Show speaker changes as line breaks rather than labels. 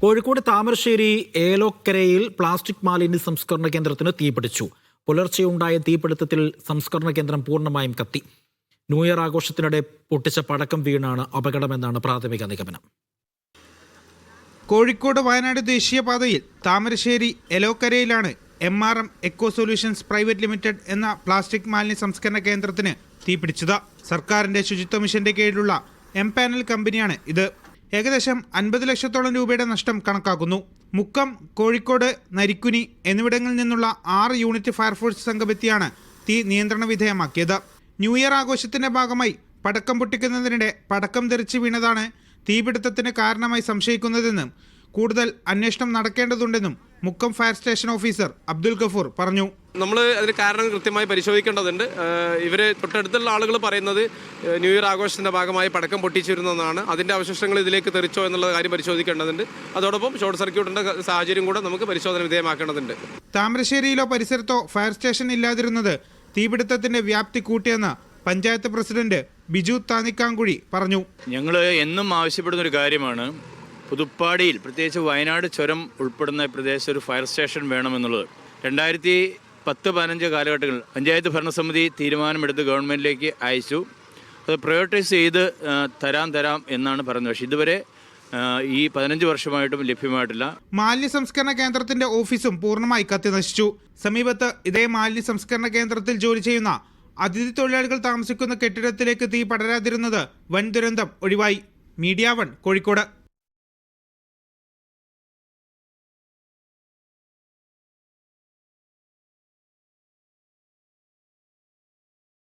Kozhikode Thamarassery ഏലോക്കരയിൽ plastic മാലിന്യ സംസ്കരണ കേന്ദ്രത്തിന് തീപിടിച്ചു. പുലർച്ചെയുണ്ടായ തീപിടുത്തത്തിൽ സംസ്കരണ കേന്ദ്രം പൂർണ്ണമായും കത്തി. ന്യൂ ഇയർ ആഘോഷത്തിനിടെ പൊട്ടിച്ച പടക്കം വീണാണ് അപകടമെന്നാണ് പ്രാഥമിക നിഗമനം.
കോഴിക്കോട് വയനാട് ദേശീയപാതയിൽ താമരശ്ശേരി എലോക്കരയിലാണ് MRM eco solutions private limited എന്ന പ്ലാസ്റ്റിക് മാലിന്യ സംസ്കരണ കേന്ദ്രത്തിന് തീപിടിച്ചത്. സർക്കാരിന്റെ ശുചിത്വ മിഷന്റെ കീഴിലുള്ള M-പാനൽ കമ്പനിയാണ് ഇത്. ഏകദേശം 50 ലക്ഷത്തോളം രൂപയുടെ നഷ്ടം കണക്കാക്കുന്നു. മുക്കം, കോഴിക്കോട്, നരിക്കുനി എന്നിവിടങ്ങളിൽ നിന്നുള്ള 6 യൂണിറ്റ് ഫയർഫോഴ്സ് സംഘമെത്തിയാണ് തീ നിയന്ത്രണ വിധേയമാക്കിയത്. ന്യൂ ഇയർ ആഘോഷത്തിന്റെ ഭാഗമായി പടക്കം പൊട്ടിക്കുന്നതിനിടെ പടക്കം തെറിച്ച് വീണതാണ് തീപിടുത്തത്തിന് കാരണമായി സംശയിക്കുന്നതെന്നും കൂടുതൽ അന്വേഷണം നടക്കേണ്ടതുണ്ടെന്നും Mukkam fire station officer Abdul Gafoor പറഞ്ഞു.
നമ്മൾ അതിന് കാരണം കൃത്യമായി പരിശോധിക്കേണ്ടതുണ്ട്. ഇവർ തൊട്ടടുത്തുള്ള ആളുകൾ പറയുന്നത് ന്യൂ ഇയർ ആഘോഷത്തിൻ്റെ ഭാഗമായി പടക്കം പൊട്ടിച്ചിരുന്നതാണ്. അതിൻ്റെ അവശിഷ്ടങ്ങൾ ഇതിലേക്ക് തെറിച്ചോ എന്നുള്ള കാര്യം പരിശോധിക്കേണ്ടതുണ്ട്. അതോടൊപ്പം ഷോർട്ട് സർക്യൂട്ടിൻ്റെ സാഹചര്യം കൂടെ നമുക്ക് പരിശോധന വിധേയമാക്കേണ്ടതുണ്ട്.
താമരശ്ശേരിയിലോ പരിസരത്തോ ഫയർ സ്റ്റേഷൻ ഇല്ലാതിരുന്നത് തീപിടുത്തത്തിന്റെ വ്യാപ്തി കൂട്ടിയെന്ന് പഞ്ചായത്ത് പ്രസിഡന്റ് ബിജു താനിക്കാങ്കുഴി പറഞ്ഞു.
ഞങ്ങൾ എന്നും ആവശ്യപ്പെടുന്ന ഒരു കാര്യമാണ്, പുതുപ്പാടിയിൽ പ്രത്യേകിച്ച് വയനാട് ചുരം ഉൾപ്പെടുന്ന പ്രദേശത്ത് ഒരു ഫയർ സ്റ്റേഷൻ വേണമെന്നുള്ളത്. 2010-15 കാലഘട്ടങ്ങളിൽ പഞ്ചായത്ത് ഭരണസമിതി തീരുമാനമെടുത്ത് ഗവൺമെൻറ്റിലേക്ക് അയച്ചു. അത് പ്രയോറിറ്റൈസ് ചെയ്ത് തരാം എന്നാണ് പറയുന്നത്. പക്ഷേ ഇതുവരെ ഈ 15 വർഷമായിട്ടും ലഭ്യമായിട്ടില്ല.
മാലിന്യ സംസ്കരണ കേന്ദ്രത്തിന്റെ ഓഫീസും പൂർണ്ണമായി കത്തി നശിച്ചു. സമീപത്ത് ഇതേ മാലിന്യ സംസ്കരണ കേന്ദ്രത്തിൽ ജോലി ചെയ്യുന്ന അതിഥി തൊഴിലാളികൾ താമസിക്കുന്ന കെട്ടിടത്തിലേക്ക് തീ പടരാതിരുന്നത് വൻ ദുരന്തം ഒഴിവായി. മീഡിയ 1 കോഴിക്കോട്.